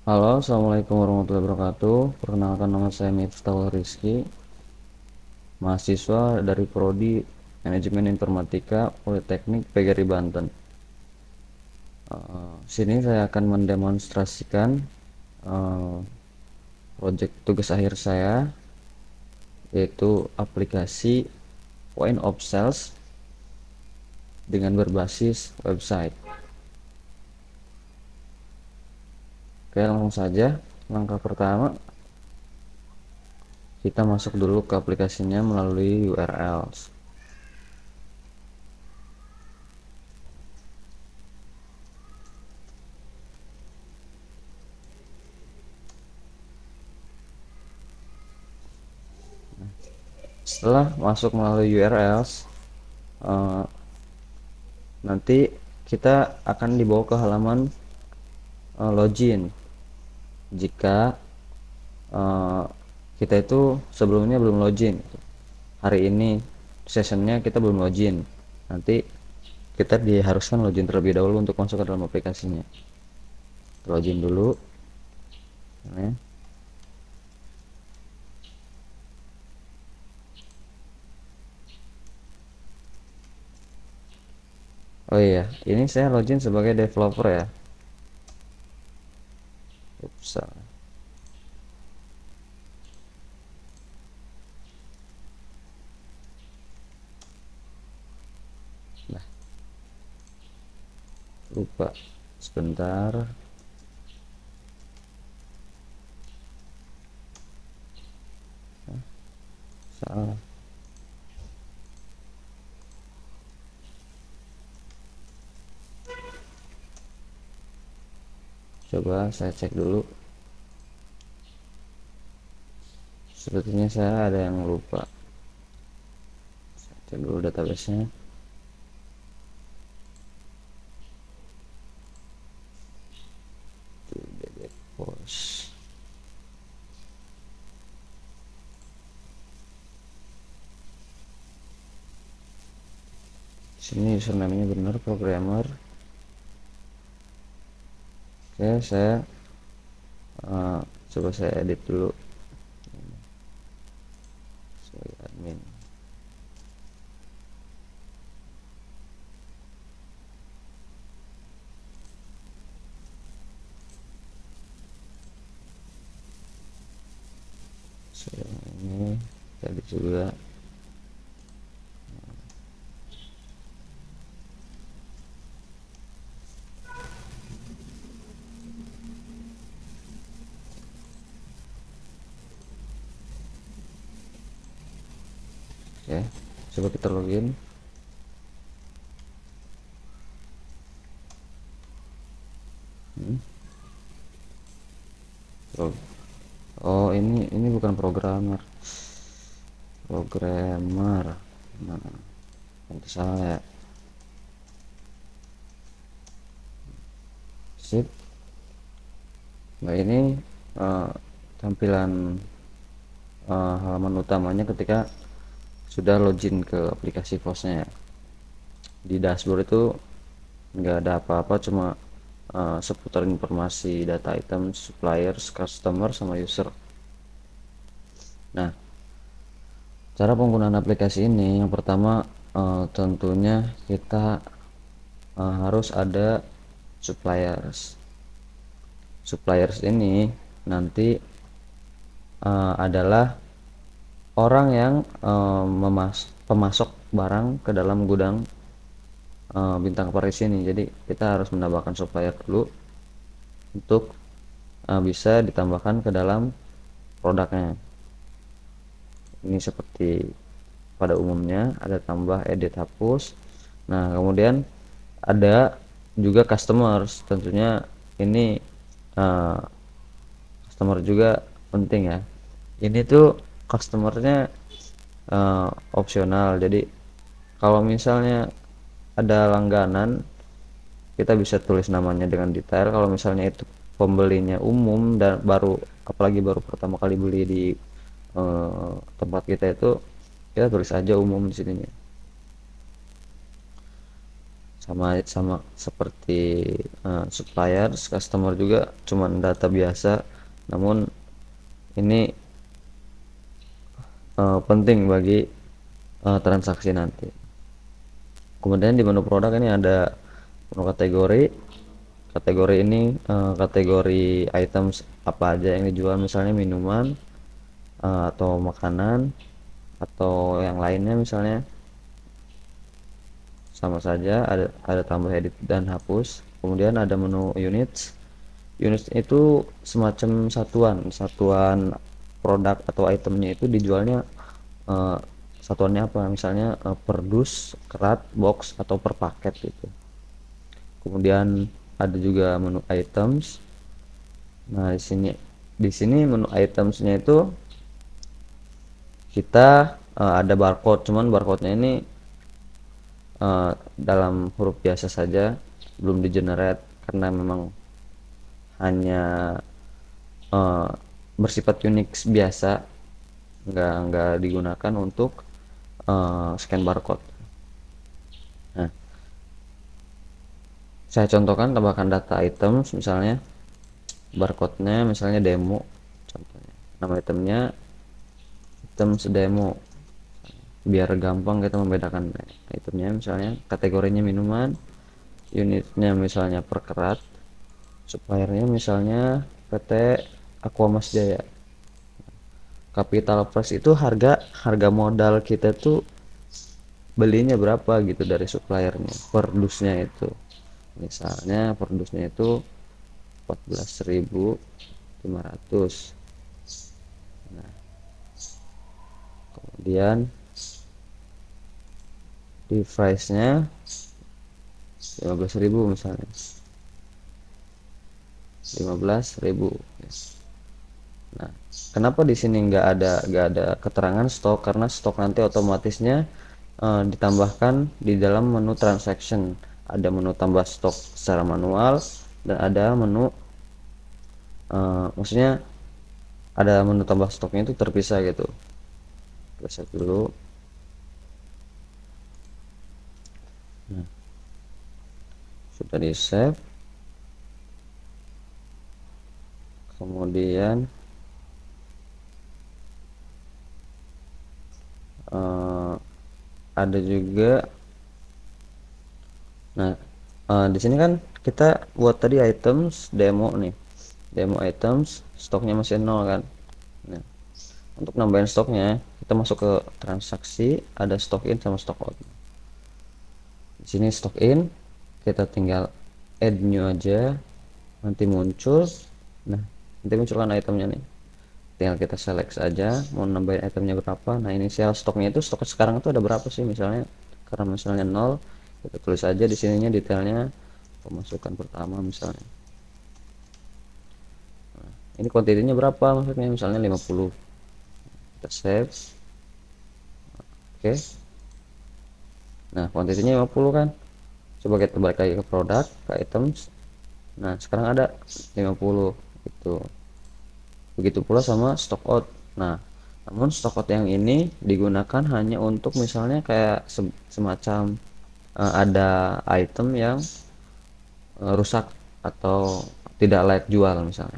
Halo, assalamualaikum warahmatullahi wabarakatuh. Perkenalkan, nama saya Miftahul Rizky, mahasiswa dari Prodi Manajemen Informatika Politeknik PGRI Banten. Sini saya akan mendemonstrasikan eh, proyek tugas akhir saya, yaitu aplikasi Point of Sales dengan berbasis website. Oke, langsung saja. Langkah pertama, kita masuk dulu ke aplikasinya melalui URL. Setelah masuk melalui URL, eh, nanti kita akan dibawa ke halaman login. Jika eh, kita itu sebelumnya belum login, hari ini sessionnya kita belum login, nanti kita diharuskan login terlebih dahulu untuk masuk ke dalam aplikasinya. Login dulu ya. Oh iya, ini saya login sebagai developer ya. Ups. Nah, lupa sebentar. Salah. Coba saya cek dulu. Sepertinya saya ada yang lupa. Saya cek dulu database-nya. Bos. Sini username-nya benar, programmer. Oke, saya uh, coba saya edit dulu sebagai admin. Saya ini tadi juga. Oke, coba kita login. Hmm. Oh, ini bukan programmer. Programmer. Nah, nanti salah ya. Sip. Nah, ini uh, tampilan halaman utamanya ketika sudah login ke aplikasi POS-nya. Di dashboard itu nggak ada apa-apa, cuma seputar informasi data item, suppliers, customer, sama user. Nah, cara penggunaan aplikasi ini yang pertama, tentunya kita harus ada suppliers. Suppliers ini nanti adalah orang yang pemasok barang ke dalam gudang Bintang Paris ini. Jadi kita harus menambahkan supplier dulu untuk bisa ditambahkan ke dalam produknya. Ini seperti pada umumnya ada tambah, edit, hapus. Nah, kemudian ada juga customers. Tentunya ini uh, customer juga penting ya. Ini tuh customernya opsional. Jadi kalau misalnya ada langganan, kita bisa tulis namanya dengan detail. Kalau misalnya itu pembelinya umum dan baru, apalagi baru pertama kali beli di tempat kita, itu kita tulis aja umum di sininya. sama sama seperti suppliers, customer juga cuman data biasa, namun ini penting bagi transaksi nanti. Kemudian di menu produk ini ada menu kategori. Kategori ini kategori items apa aja yang dijual, misalnya minuman atau makanan atau yang lainnya misalnya. Sama saja, ada tambah, edit, dan hapus. Kemudian ada menu units. Units itu semacam satuan produk atau itemnya itu dijualnya eh, satuannya apa, misalnya per dus, kerat, box, atau per paket gitu. Kemudian ada juga menu items. Nah, di sini menu itemsnya itu kita ada barcode, cuman barcode-nya ini dalam huruf biasa saja, belum di generate karena memang hanya uh, bersifat Unix biasa, nggak digunakan untuk scan barcode. Nah, saya contohkan, tambahkan data items, misalnya barcode-nya misalnya demo, contohnya nama itemnya items demo, biar gampang kita membedakan itemnya. Misalnya kategorinya minuman, unitnya misalnya perkerat, suppliernya misalnya PT Aqua Mas Jaya. Capital price itu harga harga modal kita tuh belinya berapa gitu dari suppliernya per dusnya itu. Misalnya per dusnya itu 14.500. Nah, kemudian di price-nya 15.000 misalnya. 15.000. Nah, kenapa di sini nggak ada keterangan stok? Karena stok nanti otomatisnya ditambahkan di dalam menu transaction. Ada menu tambah stok secara manual, dan ada menu maksudnya ada menu tambah stoknya itu terpisah gitu. Kita save dulu. Nah, sudah di save. Kemudian ada juga. Nah, di sini kan kita buat tadi items demo nih, demo items, stoknya masih 0 kan. Nah, untuk nambahin stoknya kita masuk ke transaksi, ada stock in sama stock out. Di sini stock in, kita tinggal add new aja, nanti muncul. Nah, nanti munculkan itemnya nih, tinggal kita select saja mau nambahin itemnya berapa. Nah, inisial stoknya itu, stok sekarang itu ada berapa sih, misalnya karena misalnya 0, kita tulis aja di sininya detailnya, pemasukan pertama misalnya. Nah, ini kuantitinya berapa, maksudnya misalnya 50. Kita save. Oke. Nah, kuantitinya 50 kan. Coba kita balik lagi ke produk, ke items. Nah, sekarang ada 50 itu. Begitu pula sama stock out. Nah, namun stock out yang ini digunakan hanya untuk misalnya kayak semacam ada item yang rusak atau tidak layak jual misalnya.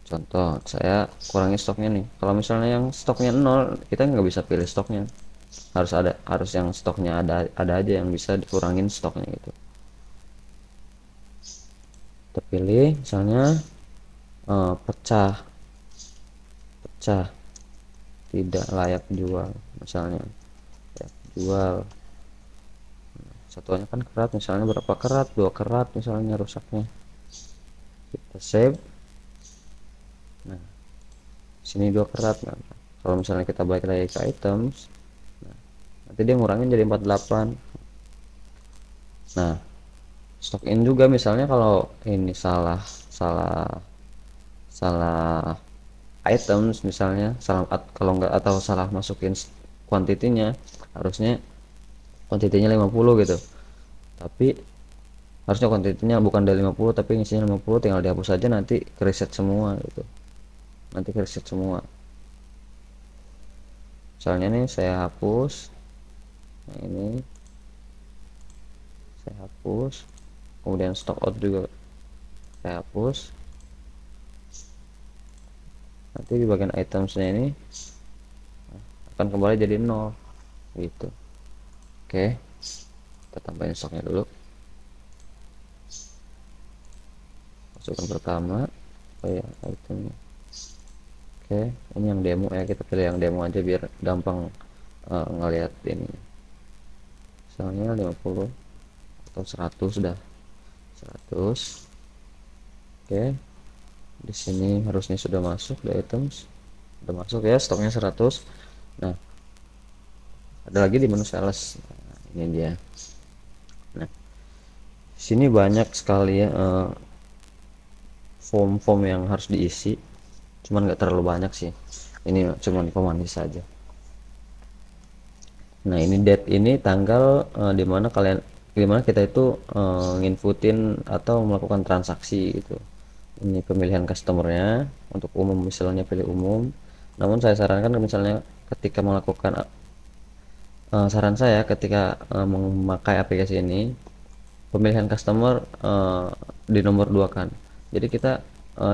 Contoh, saya kurangi stoknya nih. Kalau misalnya yang stoknya 0, kita nggak bisa pilih stoknya. Harus yang stoknya ada aja yang bisa dikurangin stoknya gitu. Kita pilih misalnya pecah pecah tidak layak jual misalnya, ya, jual. Satuannya kan kerat, misalnya berapa kerat, 2 kerat misalnya rusaknya. Kita save. Nah, sini 2 kerat. Nah, kalau misalnya kita balik lagi ke items, nah, nanti dia ngurangin jadi 48. Nah, stock in juga misalnya kalau ini salah salah salah items, misalnya salah, kalau enggak, atau salah masukin kuantitinya, harusnya kuantitinya 50 gitu, tapi harusnya kuantitinya bukan dari 50 tapi isinya 50, tinggal dihapus aja, nanti ke reset semua gitu. Nanti ke reset semua. Misalnya nih saya hapus, nah ini saya hapus. Kemudian stock out juga saya hapus. Nanti di bagian itemsnya ini akan kembali jadi 0 gitu. Oke, kita tambahin stoknya dulu. Masukkan pertama, oh ya, itemnya. Oke, ini yang demo ya, kita pilih yang demo aja biar gampang ngelihat ini. Misalnya 50 atau 100 dah. 100. Oke, di sini harusnya sudah masuk di items. Sudah masuk ya, stoknya 100. Nah, ada lagi di menu sales. Nah, ini dia. Nah, sini banyak sekali ya form-form yang harus diisi. Cuman nggak terlalu banyak sih. Ini cuman pemanis saja. Nah, ini date ini tanggal dimana kita itu nginputin atau melakukan transaksi gitu. Ini pemilihan customernya untuk umum, misalnya pilih umum. Namun saya sarankan misalnya ketika melakukan saran saya ketika memakai aplikasi ini, pemilihan customer di nomor 2 kan. Jadi kita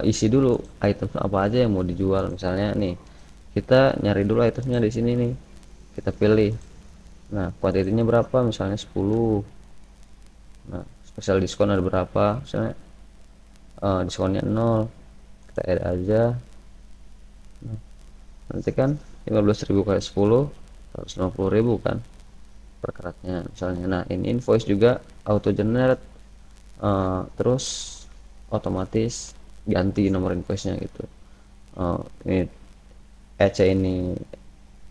isi dulu item apa aja yang mau dijual. Misalnya nih, kita nyari dulu itemnya di sini nih. Kita pilih. Nah, kuantitinya berapa? Misalnya 10. Nah, spesial diskon ada berapa? Misalnya diskonnya 0. Kita add aja. Nah, nanti kan 15.000 kali 10 150.000 kan per karatnya misalnya. Nah, ini invoice juga auto generate, terus otomatis ganti nomor invoice nya gitu. Ini EC ini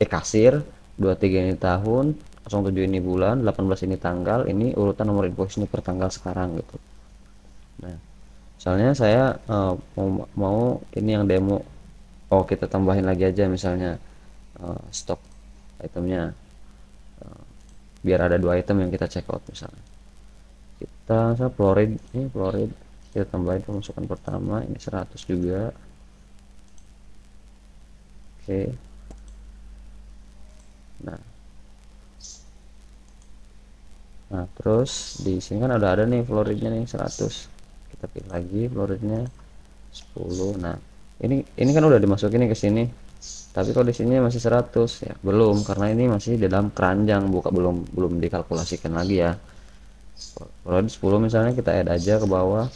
kasir, 23 ini tahun, 07 ini bulan, 18 ini tanggal, ini urutan nomor invoice ini per tanggal sekarang gitu. Nah, misalnya saya mau ini yang demo, oh kita tambahin lagi aja misalnya stok itemnya, biar ada 2 item yang kita check out. Misalnya saya florid, ini florid kita tambahin pemasukan pertama, ini 100 juga. Oke, nah terus di sini kan ada nih floridnya nih 100, kita pilih lagi floridnya 10. Nah, ini kan udah dimasukin nih ke sini, tapi kalau di sini masih 100 ya, belum, karena ini masih di dalam keranjang, belum dikalkulasikan lagi ya. Kalau di 10 misalnya kita add aja ke bawah.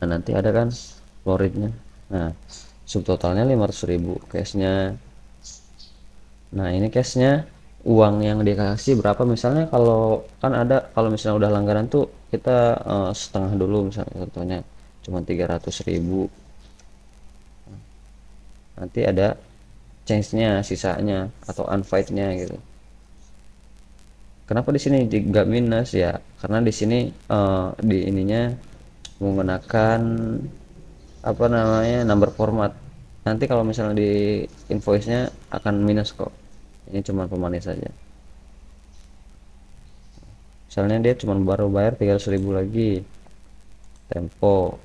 Nah, nanti ada kan floridnya. Nah, subtotalnya 500.000 cashnya. Nah, ini cashnya, uang yang dikasih berapa. Misalnya kalau kan ada, kalau misalnya udah langganan tuh kita setengah dulu, misalnya contohnya cuma 300.000. Nanti ada change-nya, sisanya atau unpaid-nya gitu. Kenapa di sini nggak minus ya? Karena di sini di ininya menggunakan apa namanya, number format. Nanti kalau misalnya di invoice-nya akan minus kok. Ini cuma pemanis saja. Misalnya dia cuma baru bayar 300.000 lagi tempo,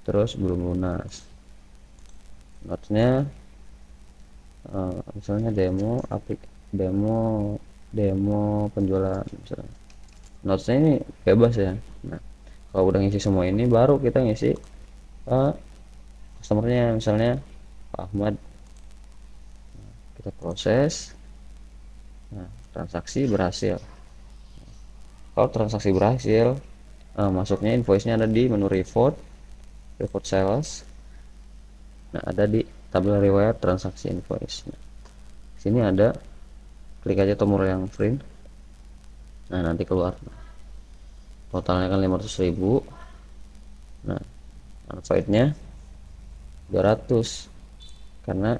terus belum lunas. Notnya misalnya demo demo penjualan misalnya. Notesnya ini bebas ya. Nah, kalau udah ngisi semua ini baru kita ngisi customernya, misalnya Pak Ahmad. Kita proses. Nah, transaksi berhasil. Kalau transaksi berhasil, masuknya invoice-nya ada di menu report sales. Nah, ada di tabel riwayat transaksi invoice. Nah, sini ada, klik aja tombol yang print. Nah, nanti keluar. Totalnya kan 500.000. Nah, unpaid-nya 200. Karena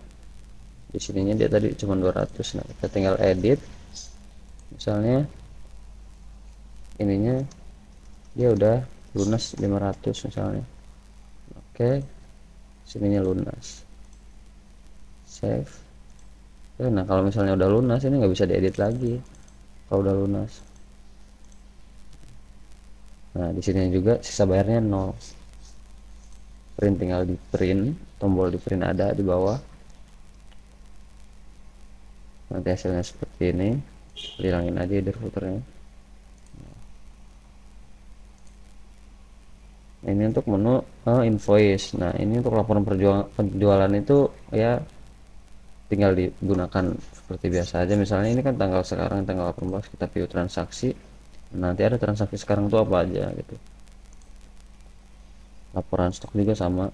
di sininya dia tadi cuma 200. Nah, kita tinggal edit. Misalnya ininya dia udah lunas 500 misalnya. Oke, sininya lunas, save. Nah, kalau misalnya udah lunas ini nggak bisa diedit lagi kalau udah lunas. Nah, di sini juga sisa bayarnya 0. Print, tinggal di print, tombol di print ada di bawah. Nanti hasilnya seperti ini. Hilangin aja header footernya. Ini untuk menu invoice. Nah, ini untuk laporan penjualan itu ya tinggal digunakan seperti biasa aja. Misalnya ini kan tanggal sekarang tanggal 18, kita view transaksi. Nanti ada transaksi sekarang tuh apa aja gitu. Laporan stok juga sama,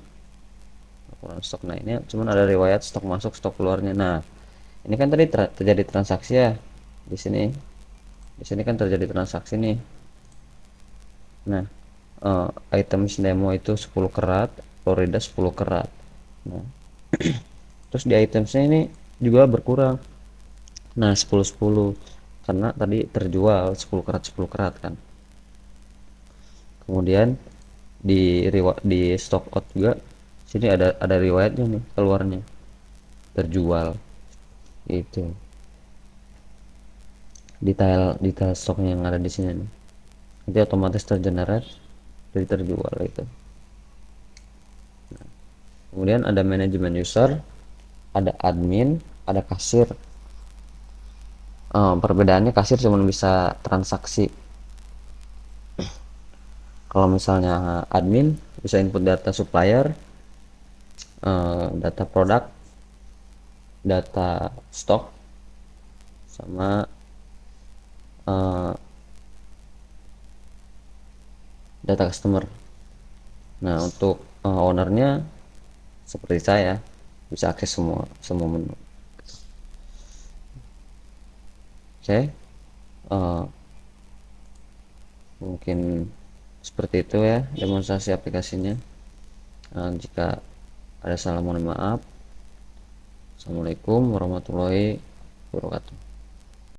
laporan stok. Nah, ini cuman ada riwayat stok masuk stok keluarnya. Nah, ini kan tadi terjadi transaksi ya di sini. Di sini kan terjadi transaksi nih. Nah, items demo itu 10 kerat, Florida 10 kerat. Nah, terus di itemsnya ini juga berkurang. Nah, 10 10 karena tadi terjual 10 kerat kan. Kemudian di stock out juga sini ada riwayatnya nih keluarnya terjual itu, detail stoknya yang ada di sini nih. Nanti otomatis tergenerate jadi terjual itu. Kemudian ada manajemen user, ada admin, ada kasir. Perbedaannya kasir cuma bisa transaksi. Kalau misalnya admin bisa input data supplier, data produk, data stok, sama data customer. Nah, untuk ownernya seperti saya bisa akses semua semua menu. Oke, mungkin seperti itu ya demonstrasi aplikasinya. Jika ada salah mohon maaf. Assalamualaikum warahmatullahi wabarakatuh.